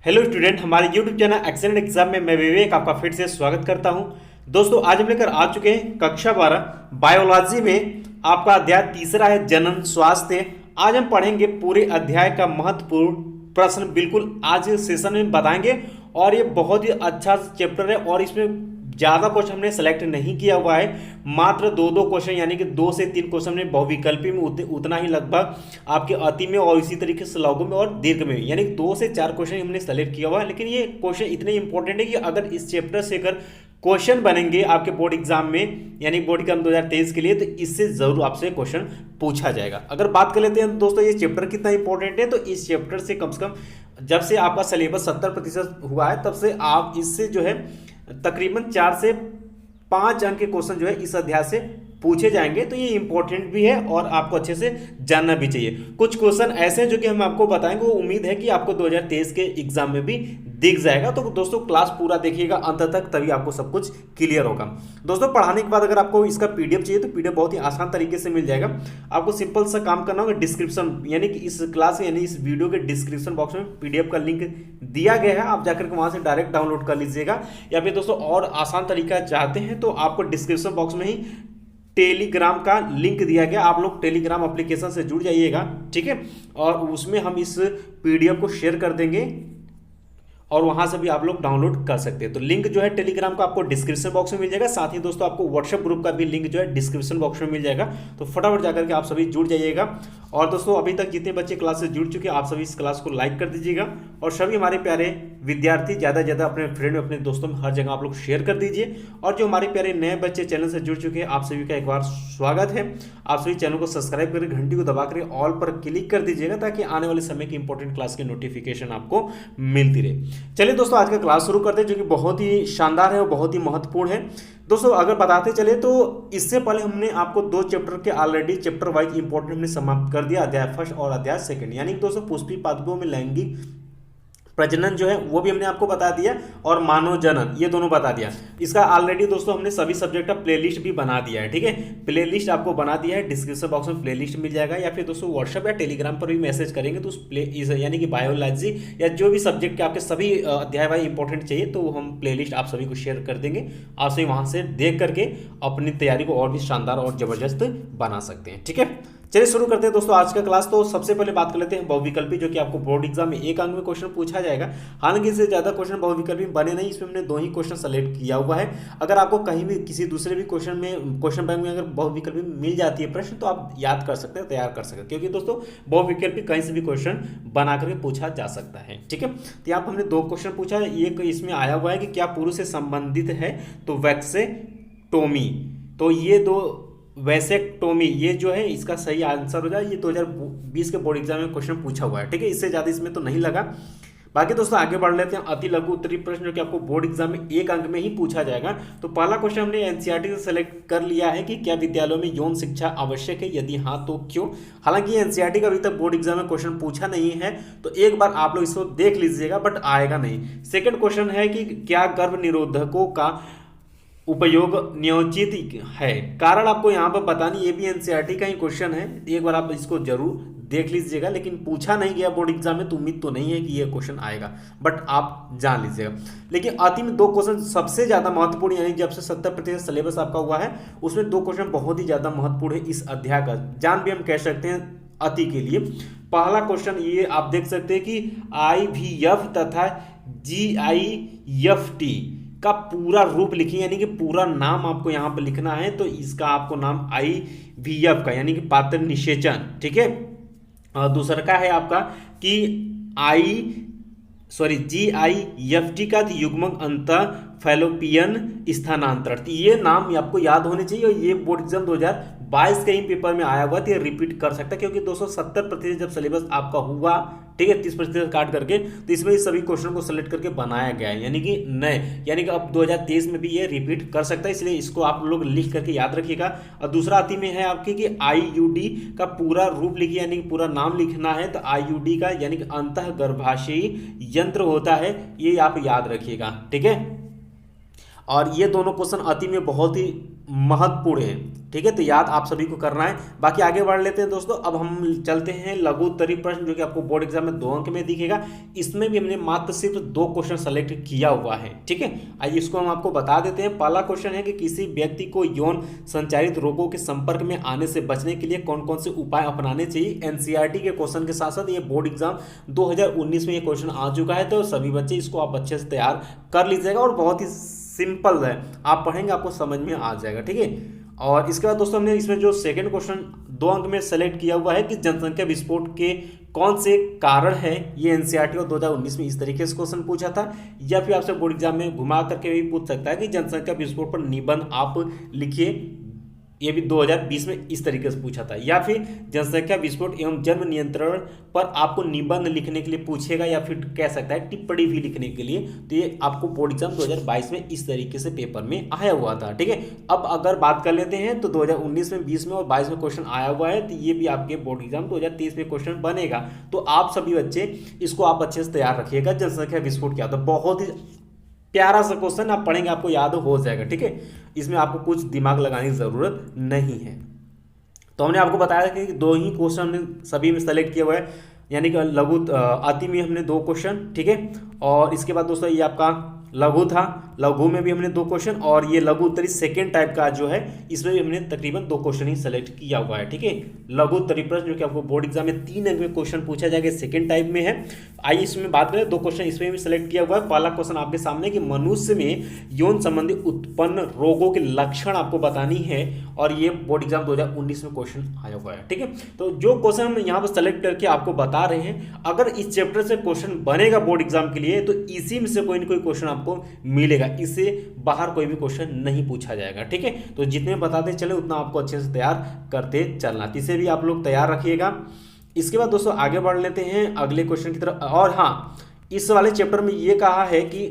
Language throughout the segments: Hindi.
हेलो स्टूडेंट, हमारे यूट्यूब चैनल एक्सेलेंट एग्जाम में मैं विवेक आपका फिर से स्वागत करता हूं। दोस्तों, आज हम लेकर आ चुके हैं कक्षा 12 बायोलॉजी में आपका अध्याय तीसरा है जनन स्वास्थ्य। आज हम पढ़ेंगे पूरे अध्याय का महत्वपूर्ण प्रश्न, बिल्कुल आज सेशन में बताएंगे। और ये बहुत ही अच्छा चैप्टर है और इसमें ज़्यादा क्वेश्चन हमने सेलेक्ट नहीं किया हुआ है, मात्र दो दो क्वेश्चन यानी कि 2 से 3 क्वेश्चन में बहुविकल्पी में उतना ही लगभग आपके अति में और इसी तरीके से लघु में और दीर्घ में यानी 2 से 4 क्वेश्चन हमने सेलेक्ट किया हुआ है। लेकिन ये क्वेश्चन इतने इंपॉर्टेंट है कि अगर इस चैप्टर से अगर क्वेश्चन बनेंगे आपके बोर्ड एग्जाम में यानी बोर्ड एग्जाम 2023 के लिए, तो इससे जरूर आपसे क्वेश्चन पूछा जाएगा। अगर बात कर लेते हैं दोस्तों ये चैप्टर कितना इंपॉर्टेंट है, तो इस चैप्टर से कम जब से आपका सिलेबस 70% हुआ है तब से आप इससे जो है तकरीबन 4 से 5 अंक के क्वेश्चन जो है इस अध्याय से पूछे जाएंगे। तो ये इंपॉर्टेंट भी है और आपको अच्छे से जानना भी चाहिए। कुछ क्वेश्चन ऐसे हैं जो कि हम आपको बताएंगे, वो उम्मीद है कि आपको 2023 के एग्जाम में भी दिख जाएगा। तो दोस्तों क्लास पूरा देखिएगा अंत तक, तभी आपको सब कुछ क्लियर होगा। दोस्तों पढ़ाने के बाद अगर आपको इसका पीडीएफ चाहिए तो पीडीएफ बहुत ही आसान तरीके से मिल जाएगा। आपको सिंपल सा काम करना होगा, डिस्क्रिप्शन यानी कि इस क्लास यानी इस वीडियो के डिस्क्रिप्शन बॉक्स में पीडीएफ का लिंक दिया गया है, आप जाकर के वहां से डायरेक्ट डाउनलोड कर लीजिएगा। या फिर दोस्तों और आसान तरीका चाहते हैं तो आपको डिस्क्रिप्शन बॉक्स में ही टेलीग्राम का लिंक दिया गया, आप लोग टेलीग्राम एप्लीकेशन से जुड़ जाइएगा, ठीक है। और उसमें हम इस पीडीएफ को शेयर कर देंगे और वहां से भी आप लोग डाउनलोड कर सकते हैं। तो लिंक जो है टेलीग्राम का आपको डिस्क्रिप्शन बॉक्स में मिल जाएगा। साथ ही दोस्तों आपको व्हाट्सएप ग्रुप का भी लिंक जो है डिस्क्रिप्शन बॉक्स में मिल जाएगा। तो फटाफट जाकर के आप सभी जुड़ जाइएगा। और दोस्तों अभी तक जितने बच्चे क्लास से जुड़ चुके हैं आप सभी इस क्लास को लाइक कर दीजिएगा और सभी हमारे प्यारे विद्यार्थी ज़्यादा से ज़्यादा अपने फ्रेंड अपने दोस्तों में हर जगह आप लोग शेयर कर दीजिए। और जो हमारे प्यारे नए बच्चे चैनल से जुड़ चुके हैं आप सभी का एक बार स्वागत है। आप सभी चैनल को सब्सक्राइब करके घंटी को दबा कर ऑल पर क्लिक कर दीजिएगा ताकि आने वाले समय की इंपॉर्टेंट क्लास की नोटिफिकेशन आपको मिलती रहे। चलिए दोस्तों आज का क्लास शुरू करते हैं जो कि बहुत ही शानदार है और बहुत ही महत्वपूर्ण है। दोस्तों अगर बताते चले तो इससे पहले हमने आपको 2 चैप्टर के ऑलरेडी चैप्टर वाइज इंपॉर्टेंट हमने समाप्त कर दिया, अध्याय फर्स्ट और अध्याय सेकंड। यानी कि दोस्तों पुष्पी पादपों में लैंगिक प्रजनन जो है वो भी हमने आपको बता दिया और मानव जनन ये दोनों बता दिया। इसका ऑलरेडी दोस्तों हमने सभी सब्जेक्ट का प्लेलिस्ट भी बना दिया है, ठीक है। प्लेलिस्ट आपको बना दिया है, डिस्क्रिप्शन बॉक्स में प्लेलिस्ट मिल जाएगा। या फिर दोस्तों व्हाट्सएप या टेलीग्राम पर भी मैसेज करेंगे तो उस यानी कि बायोलॉजी या जो भी सब्जेक्ट के आपके सभी अध्याय वाइज इंपॉर्टेंट चाहिए तो हम प्लेलिस्ट आप सभी को शेयर कर देंगे। आप सभी वहां से देख करके अपनी तैयारी को और भी शानदार और जबरदस्त बना सकते हैं, ठीक है। चलिए शुरू करते हैं दोस्तों आज का क्लास। तो सबसे पहले बात कर लेते हैं बहुविकल्पी, जो कि आपको बोर्ड एग्जाम में 1 अंक में क्वेश्चन पूछा जाएगा। हालांकि इससे ज्यादा क्वेश्चन बहुविकल्पी बने नहीं, इसमें हमने 2 ही क्वेश्चन सेलेक्ट किया हुआ है। अगर आपको कहीं भी किसी दूसरे भी क्वेश्चन बैंक में अगर बहुविकल्पी मिल जाती है प्रश्न तो आप याद कर सकते हैं, तैयार कर सकते हैं, क्योंकि दोस्तों बहुविकल्पी कहीं से भी क्वेश्चन बना करके पूछा जा सकता है, ठीक है। तो यहाँ पर हमने 2 क्वेश्चन पूछा है। एक इसमें आया हुआ है कि क्या पुरुष से संबंधित है तो वैक्सेक्टोमी, तो ये 2 वैसेक्टोमी ये जो है इसका सही आंसर हो जाए। ये 2020 के बोर्ड एग्जाम में क्वेश्चन पूछा हुआ है, ठीक है। इससे ज़्यादा इसमें तो नहीं लगा। बाकी दोस्तों आगे बढ़ लेते हैं। अति लघु उत्तरीय प्रश्न जो कि आपको बोर्ड एग्जाम में 1 अंक में ही पूछा जाएगा। तो पहला क्वेश्चन हमने एनसीईआरटी से सेलेक्ट कर लिया है कि क्या विद्यालयों में यौन शिक्षा आवश्यक है, यदि हाँ तो क्यों। हालांकि एनसीईआरटी का अभी तक बोर्ड एग्जाम में क्वेश्चन पूछा नहीं है, तो एक बार आप लोग इसको देख लीजिएगा, बट आएगा नहीं। सेकेंड क्वेश्चन है कि क्या गर्भ निरोधकों का उपयोग नियोजित है, कारण आपको यहाँ पर बतानी, ये भी एनसीईआरटी का ही क्वेश्चन है। एक बार आप इसको जरूर देख लीजिएगा, लेकिन पूछा नहीं गया बोर्ड एग्जाम में तो उम्मीद तो नहीं है कि ये क्वेश्चन आएगा, बट आप जान लीजिएगा। लेकिन अति में 2 क्वेश्चन सबसे ज्यादा महत्वपूर्ण, यानी जब से 70% सिलेबस आपका हुआ है उसमें 2 क्वेश्चन बहुत ही ज्यादा महत्वपूर्ण है इस अध्याय का, जान भी हम कह सकते हैं अति के लिए। पहला क्वेश्चन ये आप देख सकते हैं कि IVF तथा GIFT का पूरा रूप लिखिए, यानी कि पूरा नाम आपको यहाँ पर लिखना है। तो इसका आपको नाम IVF का यानी कि पात्र निषेचन, ठीक है। और दूसरा का है आपका कि GIFT का युग्मक अंतः फैलोपियन स्थानांतरण। ये नाम आपको याद होने चाहिए और ये बोर्ड एग्जाम 2022 के ही पेपर में आया हुआ, तो ये रिपीट कर सकता है, क्योंकि 270% जब सिलेबस आपका हुआ, ठीक है, 30% काट करके, तो इसमें सभी क्वेश्चन को सेलेक्ट करके बनाया गया है, यानी कि नए, यानी कि अब 2023 में भी ये रिपीट कर सकता है, इसलिए इसको आप लोग लिख करके याद रखिएगा। और दूसरा अति में है आपके कि IUD का पूरा रूप लिखिए, यानी कि पूरा नाम लिखना है। तो IUD का यानी कि अंतः गर्भाशयी यंत्र होता है, ये आप याद रखिएगा, ठीक है। और ये दोनों क्वेश्चन अति में बहुत ही महत्वपूर्ण है। ठीक है, तो याद आप सभी को करना है। बाकी आगे बढ़ लेते हैं दोस्तों। अब हम चलते हैं लघु उत्तरीय प्रश्न, जो कि आपको बोर्ड एग्जाम में 2 अंक में दिखेगा। इसमें भी हमने मात्र सिर्फ 2 क्वेश्चन सेलेक्ट किया हुआ है। ठीक है, आइए इसको हम आपको बता देते हैं। पहला क्वेश्चन है कि किसी व्यक्ति को यौन संचारित रोगों के संपर्क में आने से बचने के लिए कौन कौन से उपाय अपनाने चाहिए। एनसीईआरटी के क्वेश्चन के साथ साथ ये बोर्ड एग्जाम 2019 में ये क्वेश्चन आ चुका है, तो सभी बच्चे इसको आप अच्छे से तैयार कर लीजिएगा और बहुत ही सिंपल है, आप पढ़ेंगे आपको समझ में आ जाएगा। ठीक है, और इसके बाद दोस्तों हमने इसमें जो सेकंड क्वेश्चन 2 अंक में सेलेक्ट किया हुआ है कि जनसंख्या विस्फोट के कौन से कारण है। ये एनसीईआरटी को 2019 में इस तरीके से क्वेश्चन पूछा था, या फिर आपसे बोर्ड एग्जाम में घुमा करके भी पूछ सकता है कि जनसंख्या विस्फोट पर निबंध आप लिखिए। ये भी 2020 में इस तरीके से पूछा था। या फिर जनसंख्या विस्फोट एवं जन्म नियंत्रण पर आपको निबंध लिखने के लिए पूछेगा, या फिर कह सकता है टिप्पणी भी लिखने के लिए। तो ये आपको बोर्ड एग्जाम 2022 में इस तरीके से पेपर में आया हुआ था। ठीक है, अब अगर बात कर लेते हैं तो 2019 में, 20 में और 22 में क्वेश्चन आया हुआ है, तो ये भी आपके बोर्ड एग्जाम 2023 में क्वेश्चन बनेगा। तो आप सभी बच्चे इसको आप अच्छे से तैयार रखिएगा। जनसंख्या विस्फोट क्या होता है, बहुत ही प्यारा सा क्वेश्चन, आप पढ़ेंगे आपको याद हो जाएगा। ठीक है, इसमें आपको कुछ दिमाग लगाने की जरूरत नहीं है। तो हमने आपको बताया कि 2 ही क्वेश्चन हमने सभी में सेलेक्ट किया हुआ है, यानी कि लघु अति में हमने 2 क्वेश्चन। ठीक है, और इसके बाद दोस्तों ये आपका लघु था, लघु में भी हमने 2 क्वेश्चन, और ये लघु उत्तरी सेकेंड टाइप का जो है इसमें भी हमने तकरीबन 2 क्वेश्चन ही सेलेक्ट किया हुआ है। ठीक है, लघु उत्तरी प्रश्न जो कि आपको बोर्ड एग्जाम में 3 अंक में क्वेश्चन पूछा जाएगा, सेकेंड टाइप में है। आइए इसमें बात करें, 2 क्वेश्चन इसमें भी सेलेक्ट किया हुआ है। पहला क्वेश्चन आपके सामने कि मनुष्य में यौन संबंधी उत्पन्न रोगों के लक्षण आपको बतानी है, और ये बोर्ड एग्जाम 2019 में क्वेश्चन आया हुआ है। ठीक है, तो जो क्वेश्चन हम यहाँ पर सेलेक्ट करके आपको बता रहे हैं, अगर इस चैप्टर से क्वेश्चन बनेगा बोर्ड एग्जाम के लिए, तो इसी में से कोई ना कोई क्वेश्चन आपको मिलेगा, इससे बाहर कोई भी क्वेश्चन नहीं पूछा जाएगा। ठीक है, तो जितने बताते चले उतना आपको अच्छे से तैयार करते चलना, इसे भी आप लोग तैयार रखिएगा। इसके बाद दोस्तों आगे बढ़ लेते हैं अगले क्वेश्चन की तरफ। और हाँ, इस वाले चैप्टर में ये कहा है कि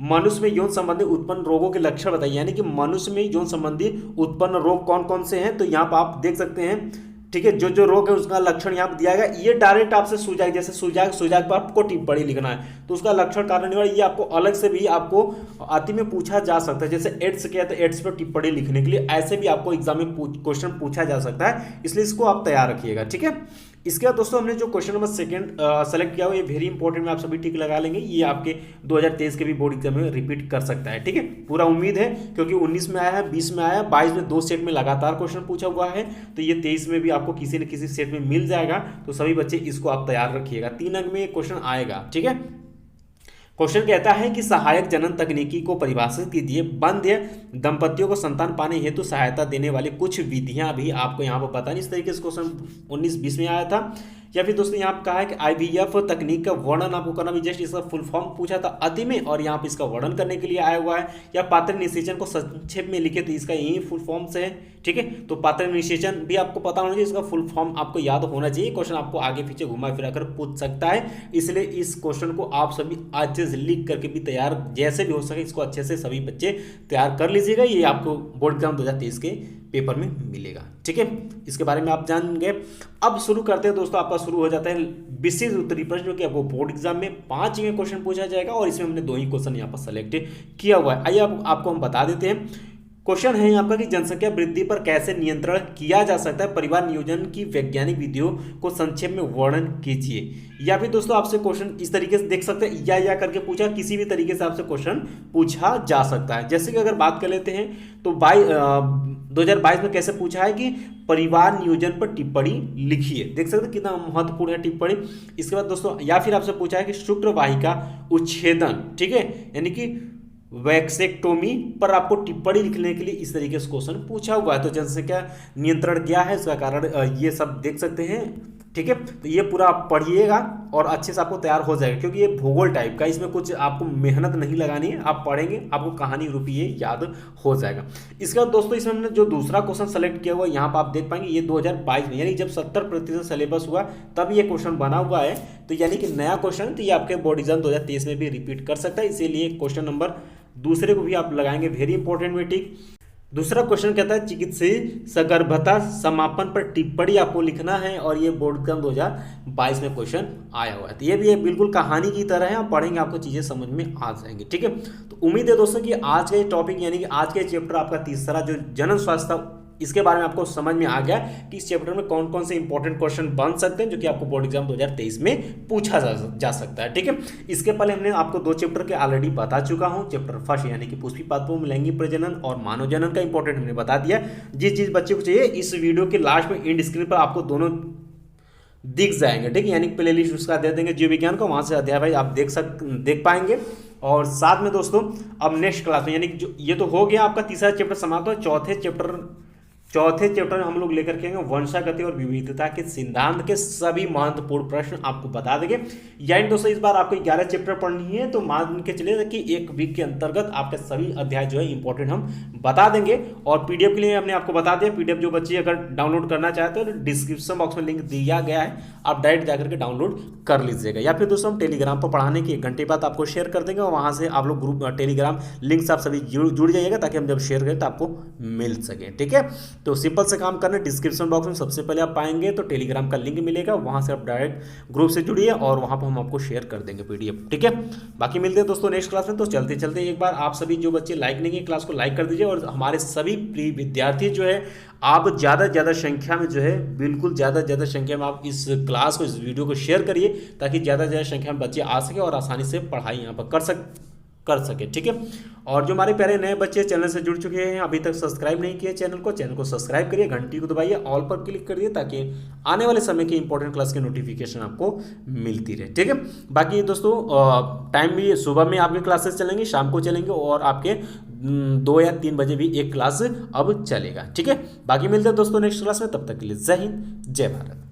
मनुष्य में यौन संबंधी उत्पन्न रोगों के लक्षण बताइए, यानी कि मनुष्य में यौन संबंधी उत्पन्न रोग कौन कौन से हैं। तो यहाँ पर आप देख सकते हैं। ठीक है, जो जो रोग है उसका लक्षण यहाँ पर दिया गया। ये डायरेक्ट आपसे सुजाक, जैसे सुजाक पर आपको टिप्पणी लिखना है, तो उसका लक्षण कारण निवारण ये आपको अलग से भी आपको अति में पूछा जा सकता है। जैसे एड्स क्या है, तो एड्स पर टिप्पणी लिखने के लिए ऐसे भी आपको एग्जाम में क्वेश्चन पूछा जा सकता है, इसलिए इसको आप तैयार रखिएगा। ठीक है, इसके बाद दोस्तों हमने जो क्वेश्चन नंबर सेकंड सेलेक्ट किया हुआ, ये वेरी इंपॉर्टेंट में आप सभी टिक लगा लेंगे। ये आपके 2023 के भी बोर्ड एग्जाम में रिपीट कर सकता है। ठीक है, पूरा उम्मीद है, क्योंकि 19 में आया है, 20 में आया है, 22 में 2 सेट में लगातार क्वेश्चन पूछा हुआ है, तो ये 23 में भी आपको किसी न किसी सेट में मिल जाएगा। तो सभी बच्चे इसको आप तैयार रखिएगा, 3 अंक में क्वेश्चन आएगा। ठीक है, क्वेश्चन कहता है कि सहायक जनन तकनीकी को परिभाषित कीजिए। बंध्य दंपतियों को संतान पाने हेतु सहायता देने वाली कुछ विधियां भी आपको यहाँ पर पता नहीं। इस तरीके से क्वेश्चन 19-20 में आया था। या फिर दोस्तों यहाँ पर कहा है कि आईवीएफ तकनीक का वर्णन आपको करना भी, जस्ट इसका फुल फॉर्म पूछा था अति में, और यहाँ पर इसका वर्णन करने के लिए आया हुआ है। या पात्र निषेचन को संक्षेप में लिखे, तो इसका यही फुल फॉर्म से है। ठीक है, तो पात्र निषेचन भी आपको पता होना चाहिए, इसका फुल फॉर्म आपको याद होना चाहिए। क्वेश्चन आपको आगे पीछे घुमा फिरा कर पूछ सकता है, इसलिए इस क्वेश्चन को आप सभी अच्छे से लिख करके भी तैयार, जैसे भी हो सके इसको अच्छे से सभी बच्चे तैयार कर लीजिएगा। ये आपको बोर्ड एग्जाम 2023 के पेपर में मिलेगा। ठीक है, इसके बारे में आप जान गए। अब शुरू करते हैं दोस्तों, आपका शुरू हो जाता है विशेष उत्तरीय प्रश्न, जो कि आपको बोर्ड एग्जाम में 5 में क्वेश्चन पूछा जाएगा, और इसमें हमने 2 ही क्वेश्चन यहाँ पर सेलेक्ट किया हुआ है। आइए आपको हम बता देते हैं। क्वेश्चन है आपका कि जनसंख्या वृद्धि पर कैसे नियंत्रण किया जा सकता है, परिवार नियोजन की वैज्ञानिक विधियों को संक्षेप में वर्णन कीजिए। या फिर दोस्तों आपसे क्वेश्चन इस तरीके से देख सकते हैं, या करके पूछा, किसी भी तरीके से आपसे क्वेश्चन पूछा जा सकता है। जैसे कि अगर बात कर लेते हैं तो 2022 में कैसे पूछा है कि परिवार नियोजन पर टिप्पणी लिखिए। देख सकते हैं कितना महत्वपूर्ण है टिप्पणी। इसके बाद दोस्तों या फिर आपसे पूछा है कि शुक्र वाहिका उच्छेदन, ठीक है, यानी कि वैक्सेक्टोमी पर आपको टिप्पणी लिखने के लिए इस तरीके से क्वेश्चन पूछा हुआ है। तो जनसंख्या नियंत्रण क्या है, इसका कारण ये सब देख सकते हैं। ठीक है, तो ये पूरा आप पढ़िएगा और अच्छे से आपको तैयार हो जाएगा, क्योंकि ये भूगोल टाइप का, इसमें कुछ आपको मेहनत नहीं लगानी है, आप पढ़ेंगे आपको कहानी रूपी ये याद हो जाएगा। इसके बाद दोस्तों इसमें हमने जो दूसरा क्वेश्चन सेलेक्ट किया हुआ है, यहाँ पर आप देख पाएंगे ये 2022 में, यानी जब 70% सिलेबस हुआ तब ये क्वेश्चन बना हुआ है। तो यानी कि नया क्वेश्चन, तो ये आपके बोर्ड एग्जाम 2023 में भी रिपीट कर सकता है, इसीलिए क्वेश्चन नंबर दूसरे को भी आप लगाएंगे वेरी इंपॉर्टेंट में टिक। दूसरा क्वेश्चन कहता है चिकित्सीय सगर्भता समापन पर टिप्पणी आपको लिखना है, और ये बोर्ड एग्जाम 2022 में क्वेश्चन आया हुआ है। तो ये भी बिल्कुल कहानी की तरह है, आप पढ़ेंगे आपको चीज़ें समझ में आ जाएंगी। ठीक है, तो उम्मीद है दोस्तों कि आज का ये टॉपिक यानी कि आज का चैप्टर आपका तीसरा जो जनन स्वास्थ्य था, इसके बारे में आपको समझ में आ गया कि इस चैप्टर में कौन कौन से इंपॉर्टेंट क्वेश्चन बन सकते हैं जो कि आपको बोर्ड एग्जाम 2023 में पूछा जा सकता है। ठीक है, इसके पहले हमने आपको 2 चैप्टर के ऑलरेडी बता चुका हूं। चैप्टर फर्स्ट यानी कि पुष्पी पादपों में लैंगिक प्रजनन और मानव जनन का इंपॉर्टेंट हमने बता दिया। जिस बच्चे को चाहिए इस वीडियो के लास्ट में एंड स्क्रीन पर आपको दोनों दिख जाएंगे। ठीक है, यानी प्ले लिस्ट उसका दे देंगे जीव विज्ञान का, वहां से अध्याय भाई आप देख पाएंगे। और साथ में दोस्तों अब नेक्स्ट क्लास में यानी कि जो ये तो हो गया आपका तीसरा चैप्टर समाप्त हो, चौथे चैप्टर में हम लोग लेकर के आएंगे वंशागति और विविधता के सिद्धांत के सभी महत्वपूर्ण प्रश्न आपको बता देंगे। यानी दोस्तों इस बार आपको 11 चैप्टर पढ़नी है, तो मान के चलिए कि एक वीक के अंतर्गत आपके सभी अध्याय जो है इंपॉर्टेंट हम बता देंगे। और पीडीएफ के लिए हमने आपको बता दिया, पीडीएफ जो बच्चे अगर डाउनलोड करना चाहते हो तो डिस्क्रिप्शन बॉक्स में लिंक दिया गया है, आप डायरेक्ट जाकर के डाउनलोड कर लीजिएगा। या फिर दोस्तों हम टेलीग्राम पर पढ़ाने के 1 घंटे बाद आपको शेयर कर देंगे, और वहाँ से आप लोग ग्रुप टेलीग्राम लिंक से आप सभी जुड़ जाइएगा, ताकि हम जब शेयर करें तो आपको मिल सके। ठीक है, तो सिंपल से काम करना, डिस्क्रिप्शन बॉक्स में सबसे पहले आप पाएंगे तो टेलीग्राम का लिंक मिलेगा, वहां से आप डायरेक्ट ग्रुप से जुड़िए और वहां पर हम आपको शेयर कर देंगे पीडीएफ। ठीक है, बाकी मिलते हैं दोस्तों नेक्स्ट क्लास में। तो चलते चलते एक बार आप सभी जो बच्चे लाइक नहीं किए क्लास को लाइक कर दीजिए, और हमारे सभी प्रिय विद्यार्थी जो है आप ज़्यादा से ज़्यादा संख्या में जो है बिल्कुल ज़्यादा से ज़्यादा संख्या में आप इस क्लास को इस वीडियो को शेयर करिए, ताकि ज़्यादा से ज़्यादा संख्या में बच्चे आ सके और आसानी से पढ़ाई यहाँ पर कर सके। ठीक है, और जो हमारे प्यारे नए बच्चे चैनल से जुड़ चुके हैं अभी तक सब्सक्राइब नहीं किए चैनल को सब्सक्राइब करिए, घंटी को दबाइए, ऑल पर क्लिक करिए, ताकि आने वाले समय की इंपॉर्टेंट क्लास की नोटिफिकेशन आपको मिलती रहे। ठीक है, बाकी दोस्तों टाइम भी सुबह में आपके क्लासेस चलेंगे, शाम को चलेंगे, और आपके 2 या 3 बजे भी एक क्लास अब चलेगा। ठीक है, बाकी मिलते हैं दोस्तों नेक्स्ट क्लास में, तब तक के लिए जय हिंद जय भारत।